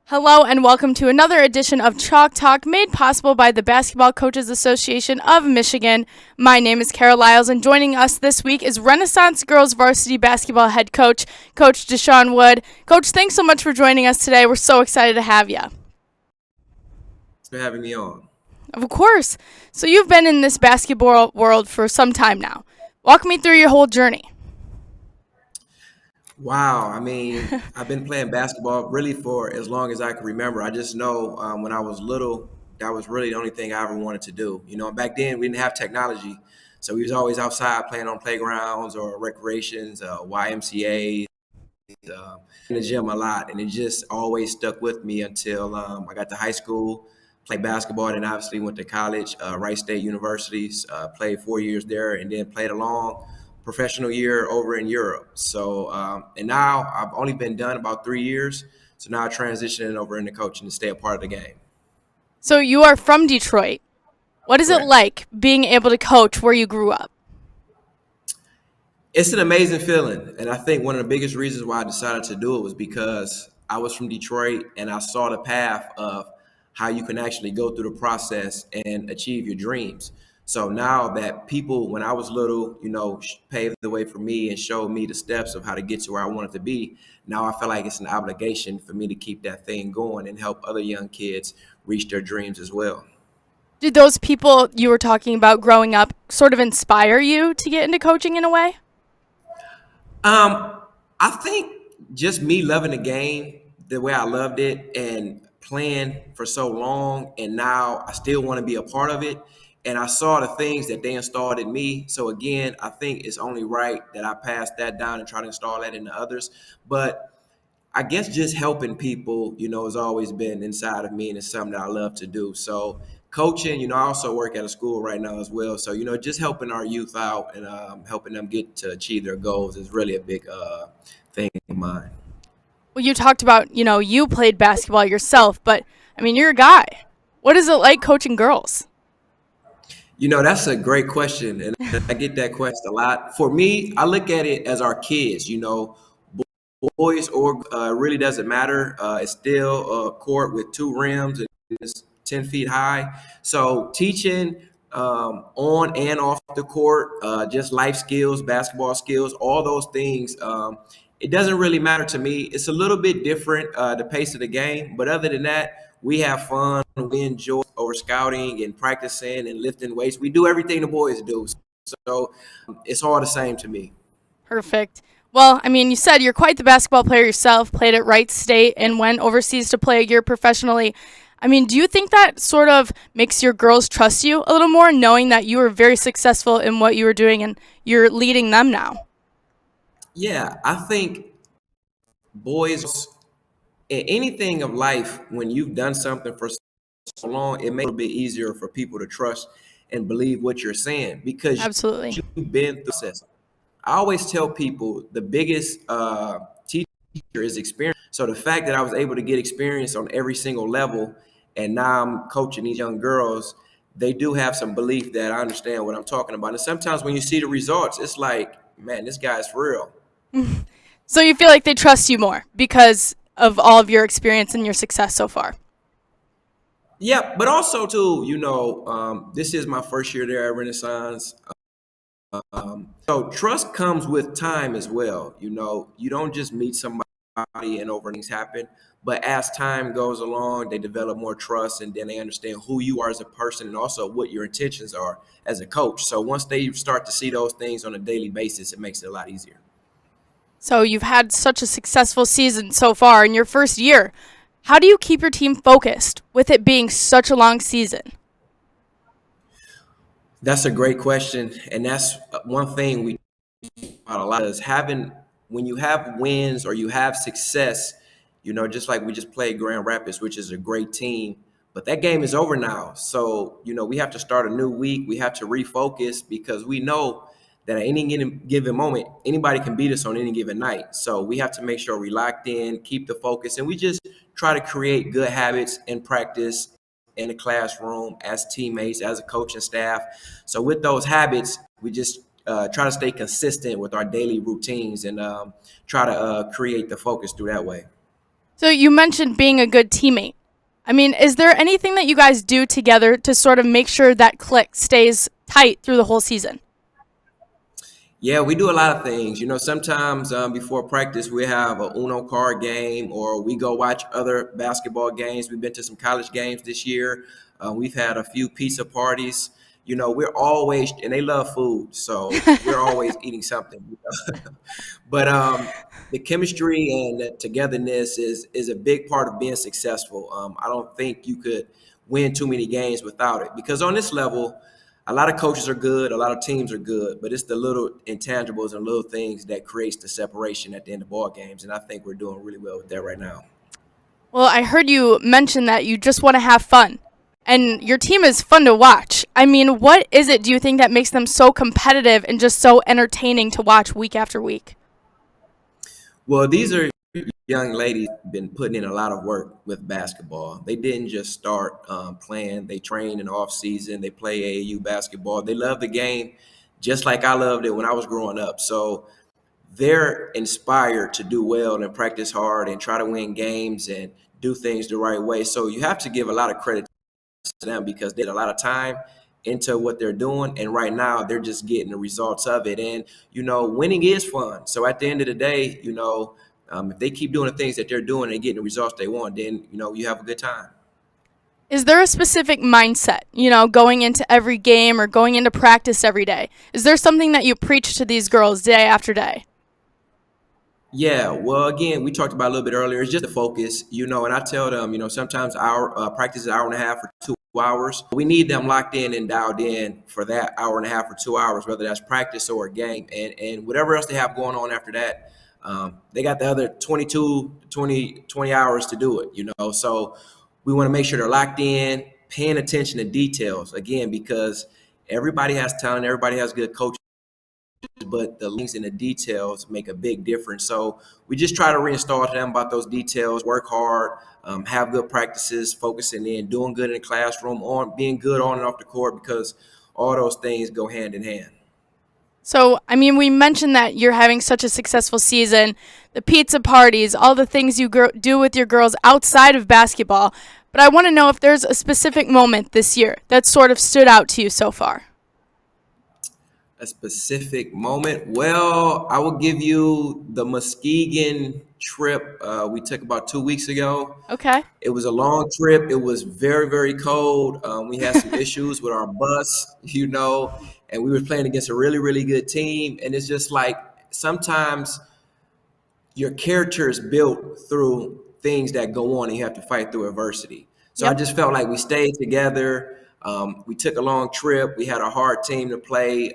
Hello and welcome to another edition of Chalk Talk, made possible by the Basketball Coaches Association of Michigan. My name is Kara Liles, and joining us this week is Renaissance Girls Varsity Basketball Head Coach, Coach Dashaun Wood. Coach, thanks so much for joining us today. We're so excited to have you. Thanks for having me on. Of course. So you've been in this basketball world for some time now. Walk me through your whole journey. Wow. I've been playing basketball really for as long as I can remember. I just know when I was little, that was really the only thing I ever wanted to do. Back then we didn't have technology. So we was always outside playing on playgrounds or recreations, YMCAs, in the gym a lot. And it just always stuck with me until I got to high school, played basketball, and obviously went to college, Wright State Universities, played 4 years there, and then played a long professional year over in Europe. So, and now I've only been done about 3 years. So now I'm transitioning over into coaching to stay a part of the game. So you are from Detroit. What is it Correct. like being able to coach where you grew up? It's an amazing feeling. And I think one of the biggest reasons why I decided to do it was because I was from Detroit and I saw the path of how you can actually go through the process and achieve your dreams. So now that people, when I was little, paved the way for me and showed me the steps of how to get to where I wanted to be, now I feel like it's an obligation for me to keep that thing going and help other young kids reach their dreams as well. Did those people you were talking about growing up sort of inspire you to get into coaching in a way? I think just me loving the game the way I loved it and playing for so long, and now I still want to be a part of it. And I saw the things that they installed in me. So again, I think it's only right that I pass that down and try to install that into others. But I guess just helping people, has always been inside of me, and it's something that I love to do. So coaching, I also work at a school right now as well. So, just helping our youth out and helping them get to achieve their goals is really a big thing of mine. Well, you talked about, you played basketball yourself, but you're a guy. What is it like coaching girls? That's a great question, and I get that question a lot. For me, I look at it as our kids, boys or really doesn't matter. It's still a court with two rims and it's 10 feet high. So teaching on and off the court, just life skills, basketball skills, all those things, it doesn't really matter to me. It's a little bit different, the pace of the game. But other than that, we have fun. We enjoy over scouting and practicing and lifting weights. We do everything the boys do. So it's all the same to me. Perfect. Well, you said you're quite the basketball player yourself, played at Wright State and went overseas to play a year professionally. Do you think that sort of makes your girls trust you a little more, knowing that you were very successful in what you were doing and you're leading them now? Yeah, I think boys, in anything of life, when you've done something for so long, it makes it a little bit easier for people to trust and believe what you're saying because Absolutely. you've been through this. I always tell people the biggest teacher is experience. So the fact that I was able to get experience on every single level, and now I'm coaching these young girls, they do have some belief that I understand what I'm talking about. And sometimes when you see the results, it's like, man, this guy's for real. So you feel like they trust you more because of all of your experience and your success so far? Yeah, but also too, this is my first year there at Renaissance. So trust comes with time as well. You don't just meet somebody and over things happen, but as time goes along, they develop more trust and then they understand who you are as a person and also what your intentions are as a coach. So once they start to see those things on a daily basis, it makes it a lot easier. So you've had such a successful season so far in your first year. How do you keep your team focused with it being such a long season? That's a great question. And that's one thing we talk about a lot is having, when you have wins or you have success, just like we just played Grand Rapids, which is a great team, but that game is over now. So, we have to start a new week. We have to refocus because we know that at any given moment, anybody can beat us on any given night. So we have to make sure we locked in, keep the focus, and we just try to create good habits in practice, in the classroom, as teammates, as a coaching staff. So with those habits, we just try to stay consistent with our daily routines and try to create the focus through that way. So you mentioned being a good teammate. I mean, is there anything that you guys do together to sort of make sure that click stays tight through the whole season? Yeah, we do a lot of things. Sometimes before practice, we have a Uno card game, or we go watch other basketball games. We've been to some college games this year. We've had a few pizza parties. We're always, and they love food, so we're always eating something. But the chemistry and the togetherness is a big part of being successful. I don't think you could win too many games without it, because on this level, a lot of coaches are good, a lot of teams are good, but it's the little intangibles and little things that creates the separation at the end of ball games, and I think we're doing really well with that right now. Well, I heard you mention that you just want to have fun, and your team is fun to watch. I mean, what is it, do you think, that makes them so competitive and just so entertaining to watch week after week? Well, these are young ladies been putting in a lot of work with basketball. They didn't just start playing. They trained in the off season. They play AAU basketball. They love the game just like I loved it when I was growing up. So they're inspired to do well and practice hard and try to win games and do things the right way. So you have to give a lot of credit to them, because they had a lot of time into what they're doing, and right now they're just getting the results of it. And winning is fun. So at the end of the day, if they keep doing the things that they're doing and getting the results they want, then you have a good time. Is there a specific mindset, going into every game or going into practice every day? Is there something that you preach to these girls day after day? Yeah, well, again, we talked about a little bit earlier. It's just the focus, and I tell them, sometimes our practice is an hour and a half or 2 hours. We need them locked in and dialed in for that hour and a half or 2 hours, whether that's practice or a game, and whatever else they have going on after that. They got the other 20 hours to do it. So we want to make sure they're locked in, paying attention to details, again, because everybody has talent, everybody has good coaches, but the links and the details make a big difference. So we just try to reinstall to them about those details, work hard, have good practices, focusing in, doing good in the classroom, on being good on and off the court, because all those things go hand in hand. So, I mean, we mentioned that you're having such a successful season, the pizza parties, all the things you do with your girls outside of basketball. But I want to know if there's a specific moment this year that sort of stood out to you so far. A specific moment? Well, I will give you the Muskegon trip we took about 2 weeks ago. Okay. It was a long trip. It was very, very cold. We had some issues with our bus, and we were playing against a really, really good team. And it's just like sometimes your character is built through things that go on and you have to fight through adversity. So I Yep. just felt like we stayed together. We took a long trip. We had a hard team to play.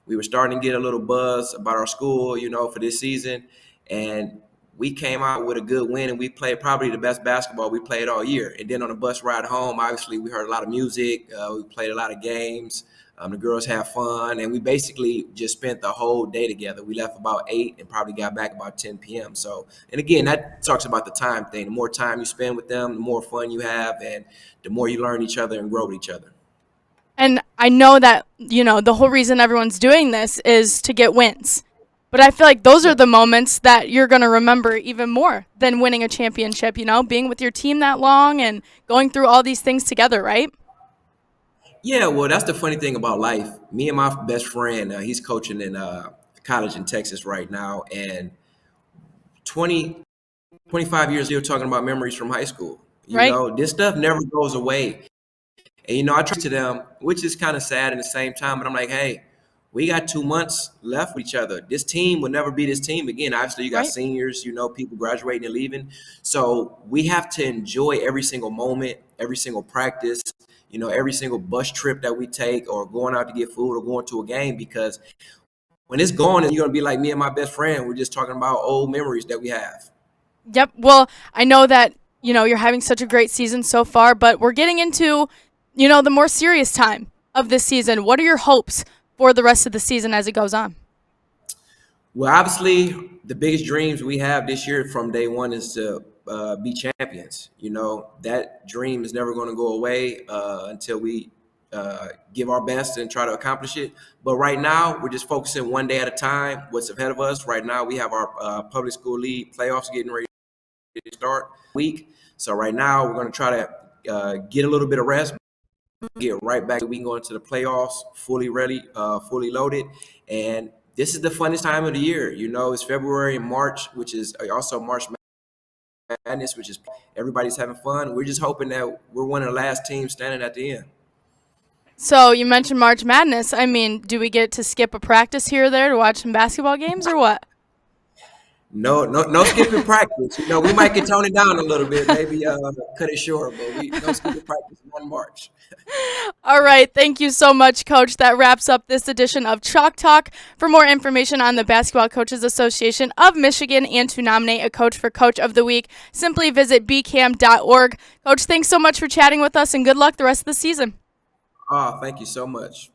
We were starting to get a little buzz about our school, for this season. And we came out with a good win, and we played probably the best basketball we played all year. And then on the bus ride home, obviously we heard a lot of music. We played a lot of games. The girls had fun, and we basically just spent the whole day together. We left about 8 and probably got back about 10 p.m. So, and again, that talks about the time thing. The more time you spend with them, the more fun you have, and the more you learn each other and grow with each other. And I know that, the whole reason everyone's doing this is to get wins. But I feel like those are the moments that you're going to remember even more than winning a championship, being with your team that long and going through all these things together, right? Yeah, well, that's the funny thing about life. Me and my best friend, he's coaching in college in Texas right now, and 20, 25 years, you're talking about memories from high school. Right? This stuff never goes away. And, I try to them, which is kind of sad at the same time, but I'm like, hey, we got 2 months left with each other. This team will never be this team again. Obviously, you got Right? seniors, people graduating and leaving. So we have to enjoy every single moment, every single practice, every single bus trip that we take, or going out to get food, or going to a game, because when it's gone, you're going to be like me and my best friend. We're just talking about old memories that we have. Yep. Well, I know that, you're having such a great season so far, but we're getting into, the more serious time of this season. What are your hopes for the rest of the season as it goes on? Well, obviously, the biggest dreams we have this year from day one is to be champions. That dream is never going to go away until we give our best and try to accomplish it. But right now, we're just focusing one day at a time. What's ahead of us right now? We have our public school league playoffs getting ready to start week. So right now we're going to try to get a little bit of rest, get right back. We can go into the playoffs fully ready, fully loaded. And this is the funnest time of the year. You know, it's February and March, which is also March Madness, which is everybody's having fun. We're just hoping that we're one of the last teams standing at the end. So you mentioned March Madness. I mean, do we get to skip a practice here or there to watch some basketball games or what? No skipping practice. You know, we might get toned down a little bit, maybe cut it short, but no skipping practice in March. All right. Thank you so much, Coach. That wraps up this edition of Chalk Talk. For more information on the Basketball Coaches Association of Michigan and to nominate a coach for Coach of the Week, simply visit bcam.org. Coach, thanks so much for chatting with us and good luck the rest of the season. Oh, thank you so much.